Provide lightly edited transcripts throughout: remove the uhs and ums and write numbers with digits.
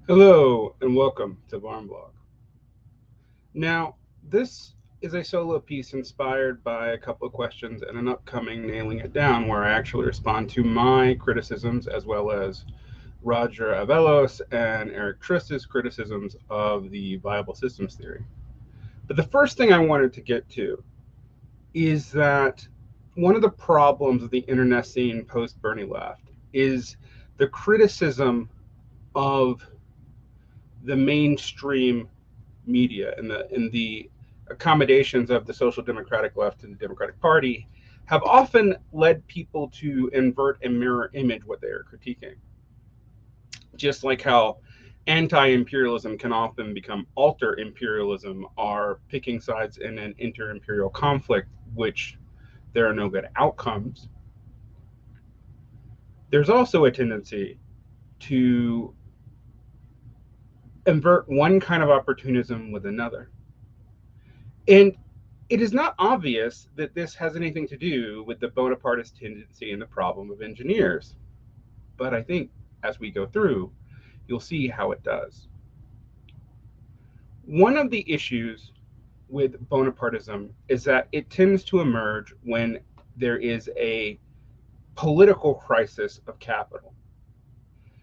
Hello and welcome to Varn Blog. Now, this is a solo piece inspired by a couple of questions and an upcoming Nailing It Down, where I actually respond to my criticisms as well as Roger Avelos and Eric Trist's criticisms of the viable systems theory. But the first thing I wanted to get to is that one of the problems of the internet scene post Bernie left is the criticism of the mainstream media and the accommodations of the social democratic left and the Democratic Party have often led people to invert and mirror image what they are critiquing. Just like how anti-imperialism can often become alter imperialism, are picking sides in an inter-imperial conflict, which there are no good outcomes. There's also a tendency to invert one kind of opportunism with another. And it is not obvious that this has anything to do with the Bonapartist tendency and the problem of engineers. But I think as we go through, you'll see how it does. One of the issues with Bonapartism is that it tends to emerge when there is a political crisis of capital.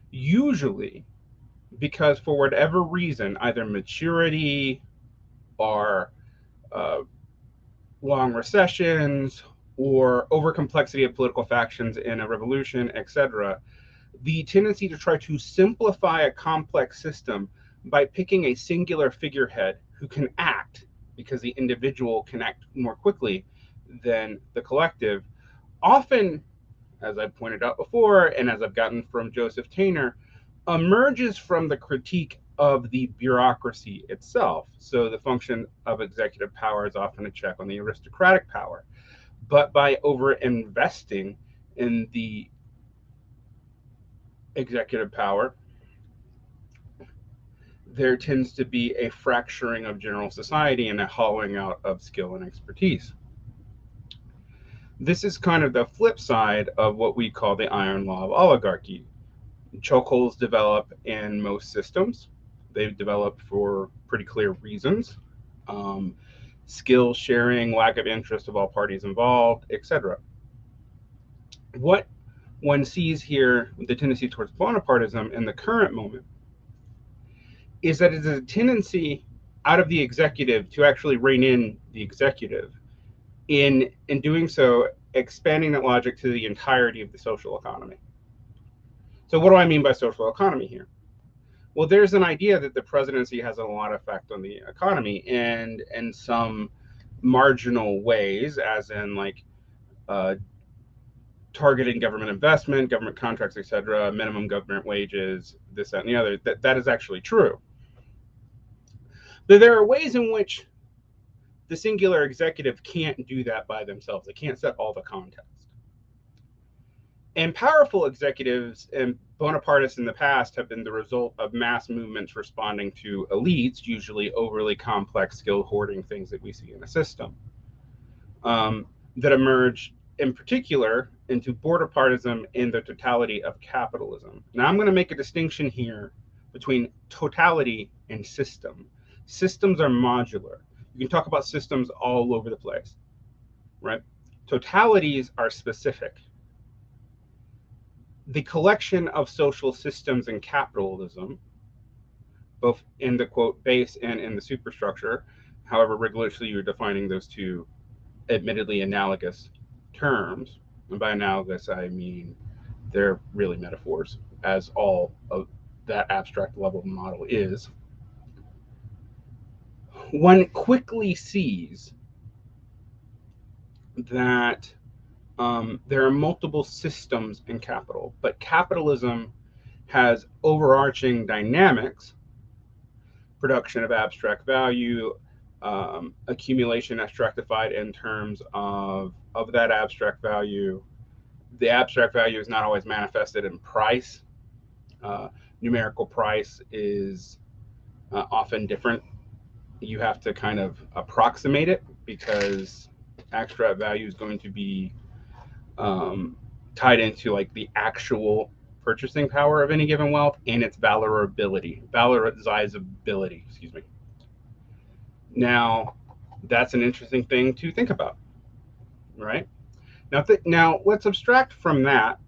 Usually because, for whatever reason, either maturity or uh, long recessions or overcomplexity of political factions in a revolution, etc., the tendency to try to simplify a complex system by picking a singular figurehead who can act, because the individual can act more quickly than the collective, often, as I pointed out before, and as I've gotten from Joseph Tainer, emerges from the critique of the bureaucracy itself. So the function of executive power is often a check on the aristocratic power. But by over investing in the executive power, there tends to be a fracturing of general society and a hollowing out of skill and expertise. This is kind of the flip side of what we call the iron law of oligarchy. Chokeholds develop in most systems. They've developed for pretty clear reasons. Um, Skill sharing, lack of interest of all parties involved, etc. What one sees here, the tendency towards Bonapartism in the current moment, is that it is a tendency out of the executive to actually rein in the executive. In doing so, expanding that logic to the entirety of the social economy. So, what do I mean by social economy here? Well, there's an idea that the presidency has a lot of effect on the economy, and in some marginal ways, as in like uh, targeting government investment, government contracts, etc., minimum government wages, this, that, and the other. That is actually true. But there are ways in which the singular executive can't do that by themselves. They can't set all the context. And powerful executives and Bonapartists in the past have been the result of mass movements responding to elites, usually overly complex skill hoarding things that we see in a system, that emerge in particular into Bonapartism and the totality of capitalism. Now, I'm going to make a distinction here between totality and system. Systems are modular. You can talk about systems all over the place, right? Totalities are specific. The collection of social systems in capitalism, both in the quote base and in the superstructure, however rigorously you're defining those two admittedly analogous terms, and by analogous I mean they're really metaphors, as all of that abstract level model is, one quickly sees that there are multiple systems in capital, but capitalism has overarching dynamics: production of abstract value, accumulation abstractified in terms of that abstract value. The abstract value is not always manifested in price. Uh, Numerical price is often different. You have to kind of approximate it because abstract value is going to be tied into like the actual purchasing power of any given wealth and its valorizability, excuse me. Now, that's an interesting thing to think about, right? Now let's abstract from that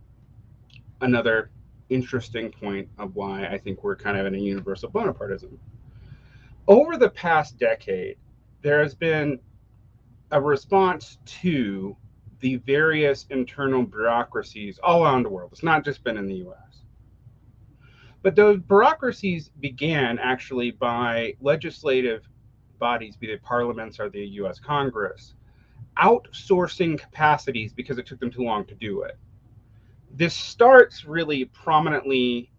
another interesting point of why I think we're kind of in a universal Bonapartism. Over the past decade, there has been a response to the various internal bureaucracies all around the world. It's not just been in the US. But those bureaucracies began actually by legislative bodies, be they parliaments or the US Congress, outsourcing capacities because it took them too long to do it. This starts really prominently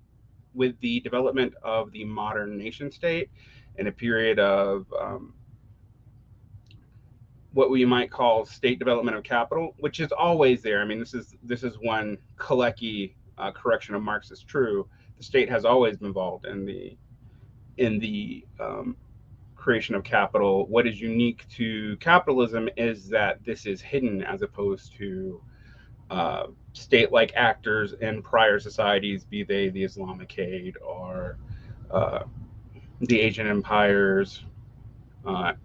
with the development of the modern nation state in a period of what we might call state development of capital, which is always there. I mean, this is one Kalecki correction of Marx is true. The state has always been involved in the creation of capital. What is unique to capitalism is that this is hidden as opposed to state-like actors in prior societies, be they the Islamicade or the Asian empires,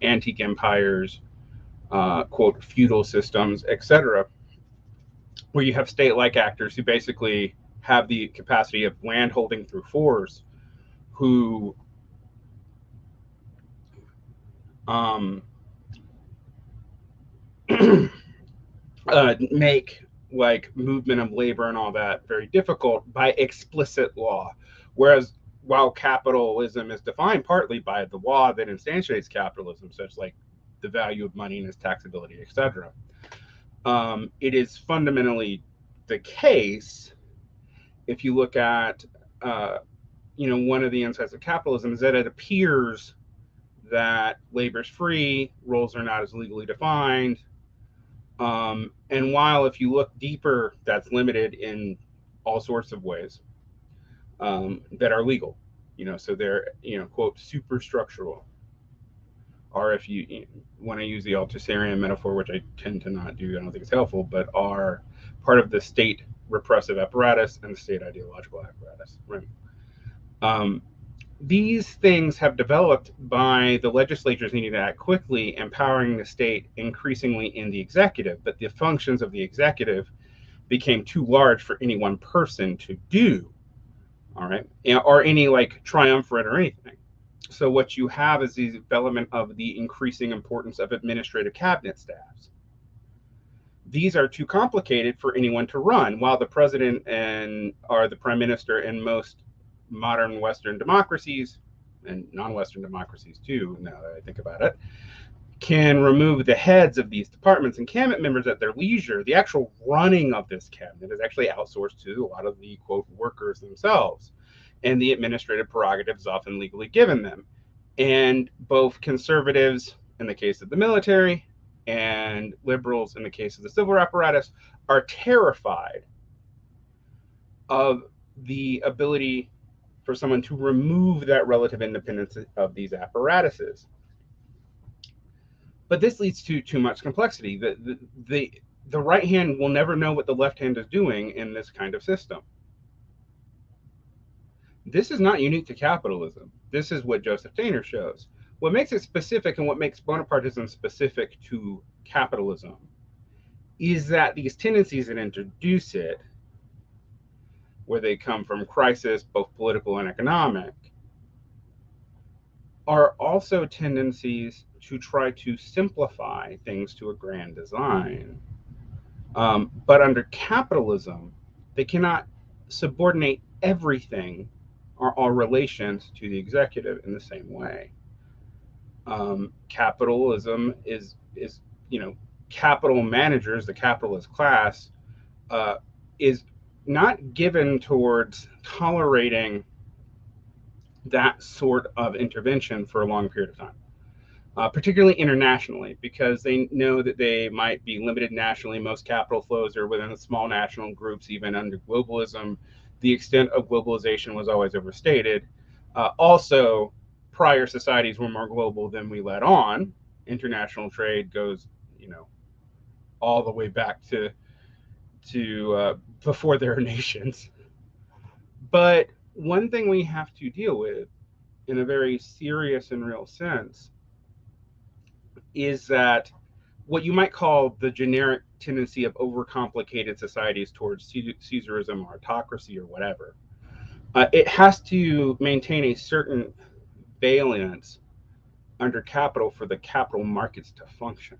antique empires, quote, feudal systems, etc., where you have state-like actors who basically have the capacity of land holding through force, who make like movement of labor and all that very difficult by explicit law. Whereas while capitalism is defined partly by the law that instantiates capitalism, such like the value of money and its taxability, etc., it is fundamentally the case, if you look at, one of the insights of capitalism is that it appears that labor is free, roles are not as legally defined, and while if you look deeper, that's limited in all sorts of ways that are legal, so they're, quote, superstructural. Or if you want to use the Althusserian metaphor, which I tend to not do, I don't think it's helpful, but are part of the state repressive apparatus and the state ideological apparatus, right? These things have developed by the legislatures needing to act quickly, empowering the state increasingly in the executive, but the functions of the executive became too large for any one person to do, all right, or any like triumvirate or anything. So what you have is the development of the increasing importance of administrative cabinet staffs. These are too complicated for anyone to run, while the president or the prime minister in most modern Western democracies, and non-Western democracies too, now that I think about it, can remove the heads of these departments and cabinet members at their leisure. The actual running of this cabinet is actually outsourced to a lot of the, quote, workers themselves, and the administrative prerogative is often legally given them. And both conservatives, in the case of the military, and liberals, in the case of the civil apparatus, are terrified of the ability for someone to remove that relative independence of these apparatuses. But this leads to too much complexity. The right hand will never know what the left hand is doing in this kind of system. This is not unique to capitalism. This is what Joseph Tainer shows. What makes it specific and what makes Bonapartism specific to capitalism is that these tendencies that introduce it, where they come from crisis, both political and economic, are also tendencies to try to simplify things to a grand design. But under capitalism, they cannot subordinate everything or all relations to the executive in the same way. Capitalism is capital managers, the capitalist class, is not given towards tolerating that sort of intervention for a long period of time, particularly internationally, because they know that they might be limited nationally. Most capital flows are within small national groups, even under globalism. The extent of globalization was always overstated. Also, prior societies were more global than we let on. International trade goes, all the way back to before there are nations. But one thing we have to deal with in a very serious and real sense is that what you might call the generic tendency of overcomplicated societies towards Caesarism or autocracy or whatever, it has to maintain a certain valence under capital for the capital markets to function.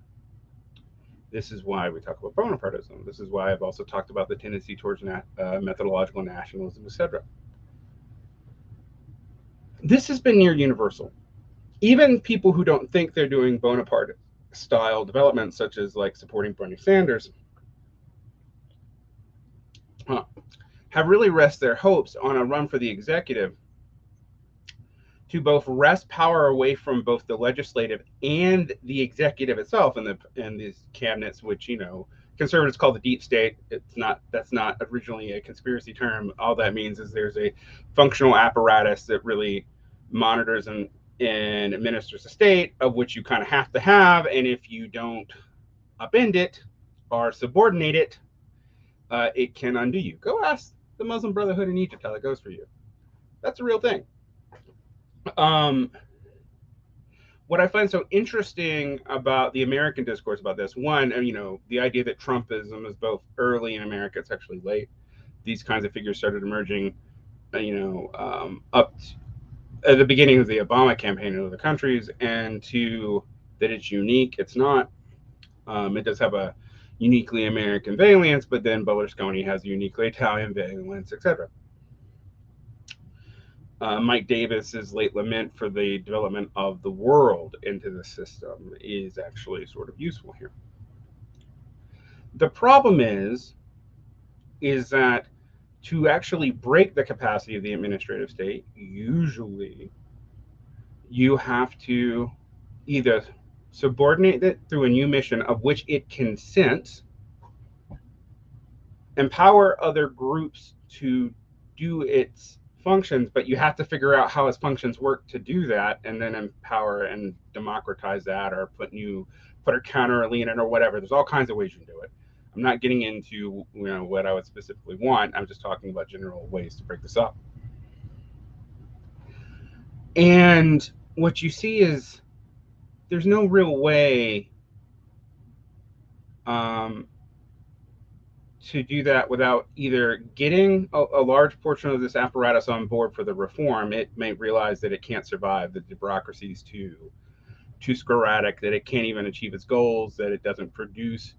This is why we talk about Bonapartism. This is why I've also talked about the tendency towards methodological nationalism, etc. This has been near universal. Even people who don't think they're doing Bonaparte style development, such as like supporting Bernie Sanders, have really rest their hopes on a run for the executive to both wrest power away from both the legislative and the executive itself, and these cabinets, which, you know, conservatives call the deep state. That's not originally a conspiracy term. All that means is there's a functional apparatus that really monitors and administers the state, of which you kind of have to have, and if you don't upend it or subordinate it, it can undo you. Go ask the Muslim Brotherhood in Egypt how that goes for you. That's a real thing. What I find so interesting about the American discourse about this, one, you know, the idea that Trumpism is both early in America, it's actually late. These kinds of figures started emerging, you know, up at the beginning of the Obama campaign in other countries, and to that it's unique, it's not. It does have a uniquely American valence, but then Berlusconi has a uniquely Italian valence, etc. Mike Davis's late lament for the development of the world into the system is actually sort of useful here. The problem is that to actually break the capacity of the administrative state, usually you have to either subordinate it through a new mission of which it consents, empower other groups to do its functions, but you have to figure out how its functions work to do that, and then empower and democratize that, or put a counter lien in, or whatever. There's all kinds of ways you can do it. I'm not getting into, you know, what I would specifically want. I'm just talking about general ways to break this up. And what you see is there's no real way to do that without either getting a large portion of this apparatus on board for the reform. It may realize that it can't survive, that the bureaucracy is too sporadic, that it can't even achieve its goals, that it doesn't produce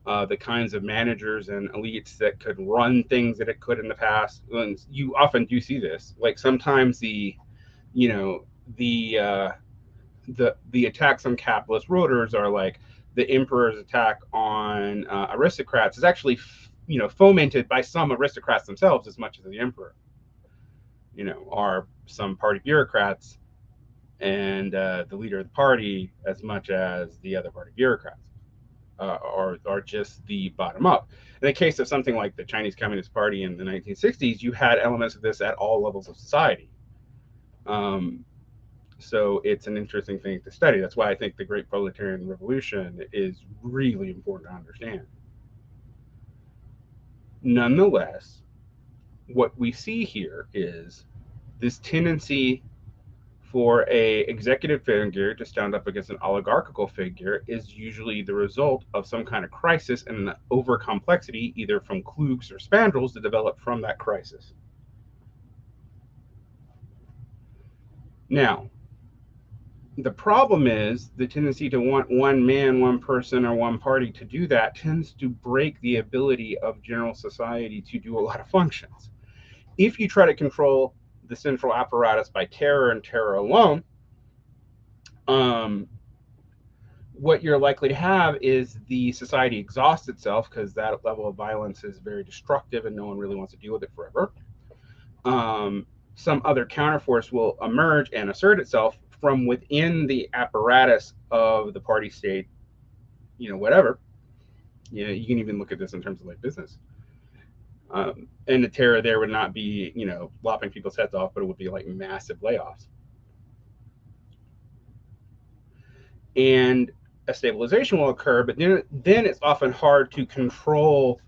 the kinds of managers and elites that could run things that it could in the past. And you often do see this. Like sometimes the attacks on capitalist rulers are like the emperor's attack on aristocrats is actually fomented by some aristocrats themselves as much as the emperor, are some party bureaucrats and the leader of the party as much as the other party bureaucrats, are just the bottom up. In the case of something like the Chinese Communist Party in the 1960s, you had elements of this at all levels of society. So it's an interesting thing to study. That's why I think the Great Proletarian Revolution is really important to understand. Nonetheless, what we see here is this tendency for a executive figure to stand up against an oligarchical figure is usually the result of some kind of crisis and an over-complexity, either from klooks or spandrels, to develop from that crisis. Now, the problem is the tendency to want one man, one person, or one party to do that tends to break the ability of general society to do a lot of functions. If you try to control the central apparatus by terror and terror alone, what you're likely to have is the society exhaust itself, because that level of violence is very destructive and no one really wants to deal with it forever. Some other counterforce will emerge and assert itself from within the apparatus of the party state, whatever. You can even look at this in terms of like business. And the terror there would not be, lopping people's heads off, but it would be like massive layoffs. And a stabilization will occur, but then it's often hard to control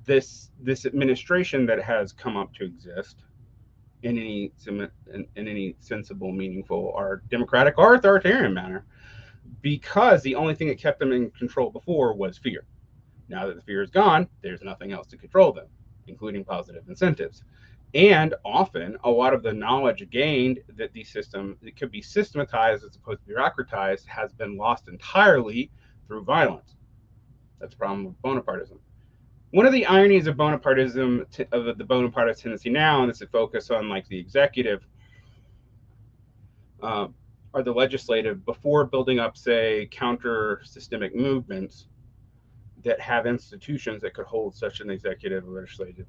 this administration that has come up to exist, in any sensible, meaningful, or democratic or authoritarian manner, because the only thing that kept them in control before was fear. Now that the fear is gone, there's nothing else to control them, including positive incentives. And often, a lot of the knowledge gained that these systems that could be systematized as opposed to bureaucratized has been lost entirely through violence. That's the problem with Bonapartism. One of the ironies of Bonapartism, of the Bonapartist tendency now, and it's a focus on like the executive or the legislative before building up, say, counter-systemic movements that have institutions that could hold such an executive or legislative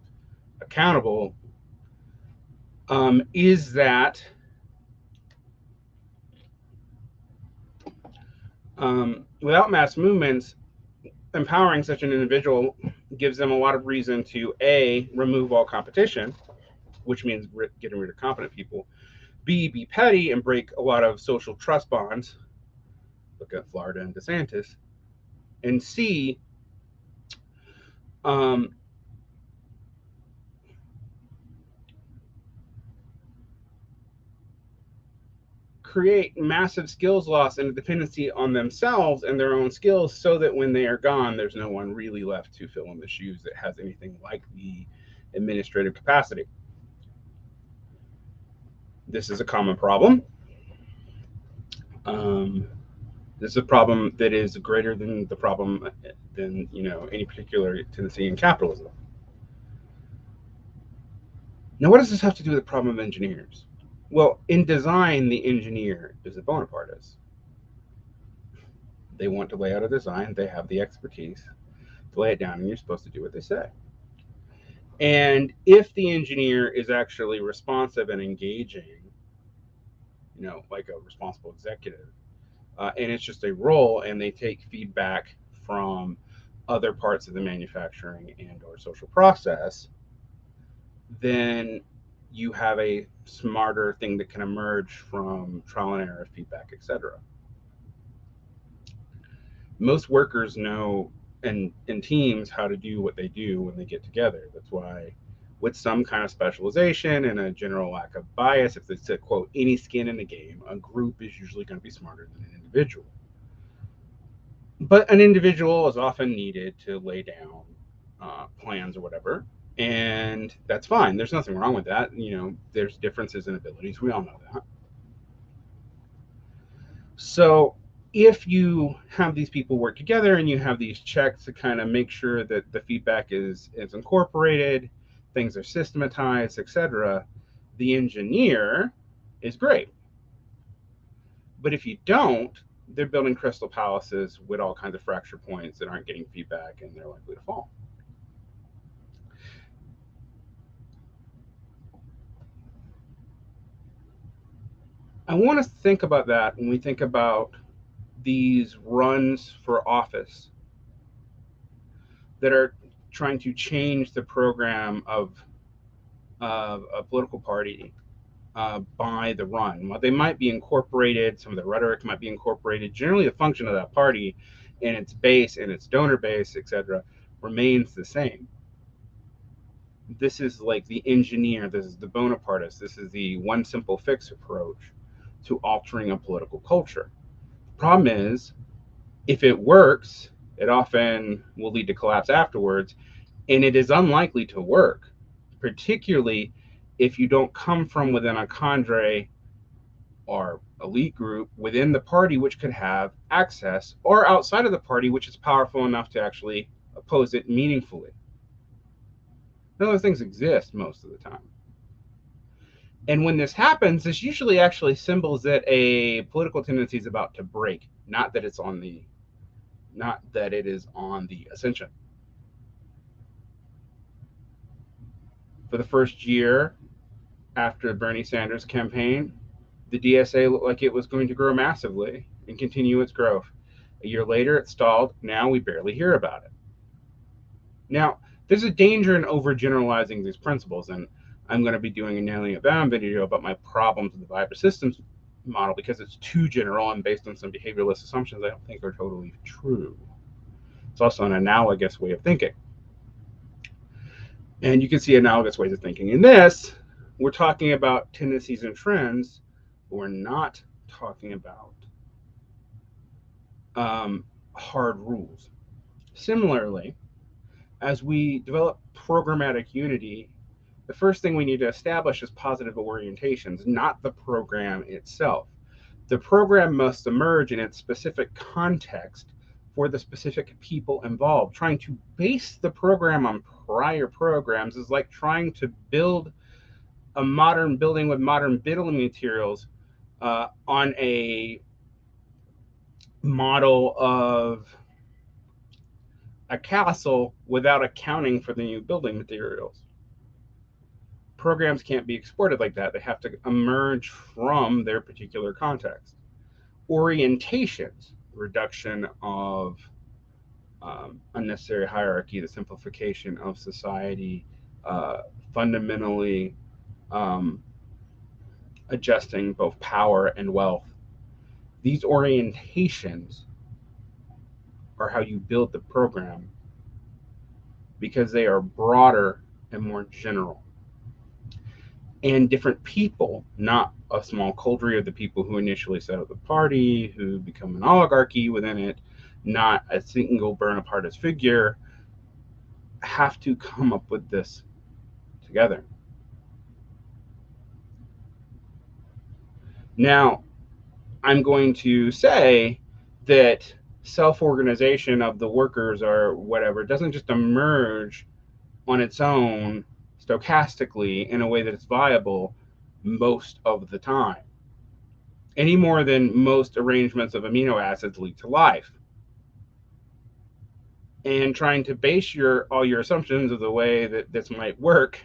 accountable, is that without mass movements, empowering such an individual gives them a lot of reason to A, remove all competition, which means getting rid of competent people, B, be petty and break a lot of social trust bonds, look at Florida and DeSantis, and C, create massive skills loss and a dependency on themselves and their own skills, so that when they are gone, there's no one really left to fill in the shoes that has anything like the administrative capacity. This is a common problem. This is a problem that is greater than the problem than any particular tendency in capitalism. Now, what does this have to do with the problem of engineers? Well, in design, the engineer is a Bonapartist. They want to lay out a design. They have the expertise to lay it down, and you're supposed to do what they say. And if the engineer is actually responsive and engaging, like a responsible executive, and it's just a role, and they take feedback from other parts of the manufacturing and or social process, then you have a smarter thing that can emerge from trial and error, feedback, etc. Most workers know and teams how to do what they do when they get together. That's why, with some kind of specialization and a general lack of bias, if it's, quote, any skin in the game, a group is usually going to be smarter than an individual. But an individual is often needed to lay down plans or whatever, and that's fine. There's nothing wrong with that. There's differences in abilities. We all know that. So if you have these people work together and you have these checks to kind of make sure that the feedback is incorporated, things are systematized, etc., the engineer is great. But if you don't, they're building crystal palaces with all kinds of fracture points that aren't getting feedback, and they're likely to fall. I want us to think about that when we think about these runs for office that are trying to change the program of a political party by the run. While they might be incorporated, some of the rhetoric might be incorporated, generally the function of that party and its base and its donor base, etc., remains the same. This is like the engineer, this is the Bonapartist, this is the one simple fix approach to altering a political culture. The problem is, if it works, it often will lead to collapse afterwards, and it is unlikely to work, particularly if you don't come from within a cadre or elite group within the party which could have access, or outside of the party which is powerful enough to actually oppose it meaningfully. None of those things exist most of the time. And when this happens, this usually actually symbols that a political tendency is about to break, not that it is on the ascension. For the first year after Bernie Sanders' campaign, the DSA looked like it was going to grow massively and continue its growth. A year later, it stalled. Now we barely hear about it. Now, there's a danger in overgeneralizing these principles, and I'm going to be doing a nailing it down video about my problems with the Viper systems model because it's too general and based on some behavioralist assumptions I don't think are totally true. It's also an analogous way of thinking. And you can see analogous ways of thinking in this, we're talking about tendencies and trends, but we're not talking about hard rules. Similarly, as we develop programmatic unity, the first thing we need to establish is positive orientations, not the program itself. The program must emerge in its specific context for the specific people involved. Trying to base the program on prior programs is like trying to build a modern building with modern building materials on a model of a castle without accounting for the new building materials. Programs can't be exported like that. They have to emerge from their particular context. Orientations, reduction of unnecessary hierarchy, the simplification of society, fundamentally um, adjusting both power and wealth. These orientations are how you build the program because they are broader and more general. And different people, not a small coterie of the people who initially set up the party, who become an oligarchy within it, not a single Bonapartist figure, have to come up with this together. Now, I'm going to say that self-organization of the workers or whatever doesn't just emerge on its own stochastically in a way that it's viable most of the time, any more than most arrangements of amino acids lead to life. And trying to base all your assumptions of the way that this might work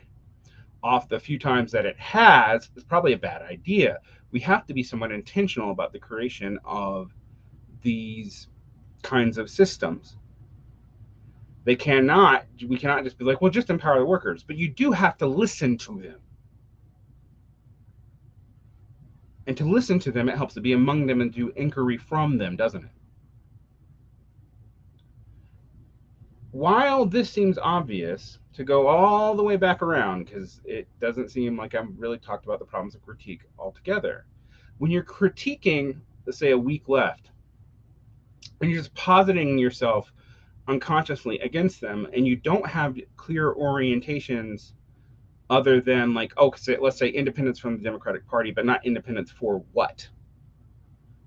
off the few times that it has is probably a bad idea. We have to be somewhat intentional about the creation of these kinds of systems. We cannot just be like, well, just empower the workers, but you do have to listen to them. And to listen to them, it helps to be among them and do inquiry from them, doesn't it? While this seems obvious, to go all the way back around, because it doesn't seem like I've really talked about the problems of critique altogether. When you're critiquing, let's say, a weak left, and you're just positing yourself unconsciously against them, and you don't have clear orientations other than like, oh, let's say independence from the Democratic Party, but not independence for what?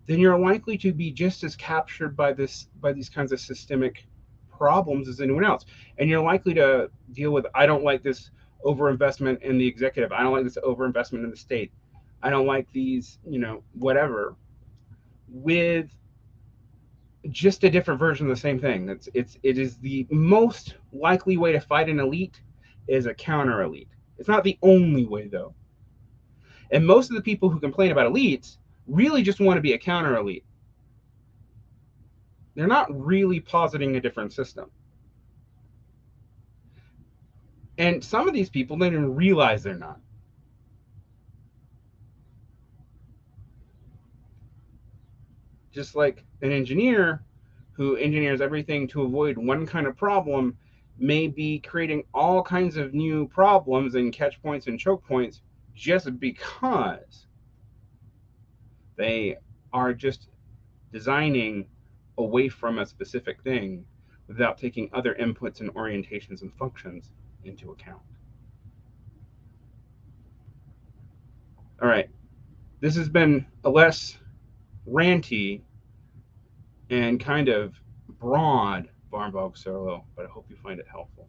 Then you're likely to be just as captured by these kinds of systemic problems as anyone else. And you're likely to deal with, I don't like this overinvestment in the executive. I don't like this overinvestment in the state. I don't like these, whatever, with just a different version of the same thing. It is the most likely way to fight an elite is a counter elite. It's not the only way though. And most of the people who complain about elites really just want to be a counter elite. They're not really positing a different system. And some of these people don't even realize they're not. Just like an engineer who engineers everything to avoid one kind of problem may be creating all kinds of new problems and catch points and choke points just because they are just designing away from a specific thing without taking other inputs and orientations and functions into account. All right, this has been a less ranty and kind of broad Varn solo, but I hope you find it helpful.